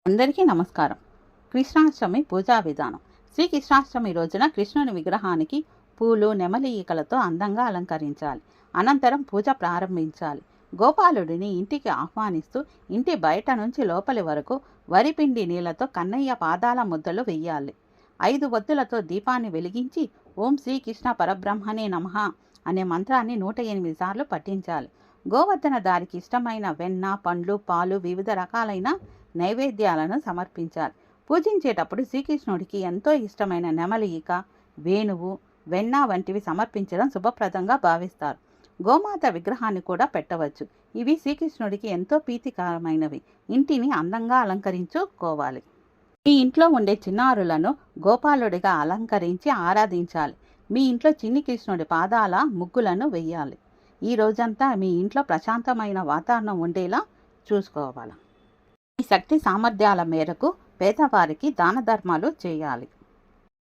అందరికీ నమస్కారం. కృష్ణాష్టమి పూజా విధానం. శ్రీకృష్ణాష్టమి రోజున కృష్ణుని విగ్రహానికి పూలు, నెమలి ఈకలతో అందంగా అలంకరించాలి. అనంతరం పూజ ప్రారంభించాలి. గోపాలుడిని ఇంటికి ఆహ్వానిస్తూ ఇంటి బయట నుంచి లోపలి వరకు వరిపిండి నీళ్లతో కన్నయ్య పాదాల ముద్దలు వెయ్యాలి. 5 ఒత్తులతో దీపాన్ని వెలిగించి ఓం శ్రీకృష్ణ పరబ్రహ్మణే నమః అనే మంత్రాన్ని 108 సార్లు పఠించాలి. గోవర్ధన దారికి ఇష్టమైన వెన్న, పండ్లు, పాలు, వివిధ రకాలైన నైవేద్యాలను సమర్పించాలి. పూజించేటప్పుడు శ్రీకృష్ణుడికి ఎంతో ఇష్టమైన నెమలి ఈక, వేణువు, వెన్న వంటివి సమర్పించడం శుభప్రదంగా భావిస్తారు. గోమాత విగ్రహాన్ని కూడా పెట్టవచ్చు. ఇవి శ్రీకృష్ణుడికి ఎంతో ప్రీతికరమైనవి. ఇంటిని అందంగా అలంకరించుకోవాలి. మీ ఇంట్లో ఉండే చిన్నారులను గోపాలుడిగా అలంకరించి ఆరాధించాలి. మీ ఇంట్లో చిన్ని కృష్ణుడి పాదాల ముగ్గులను వెయ్యాలి. ఈ రోజంతా మీ ఇంట్లో ప్రశాంతమైన వాతావరణం ఉండేలా చూసుకోవాలి. ఈ శక్తి సామర్థ్యాల మేరకు పేదవారికి దాన ధర్మాలు చేయాలి.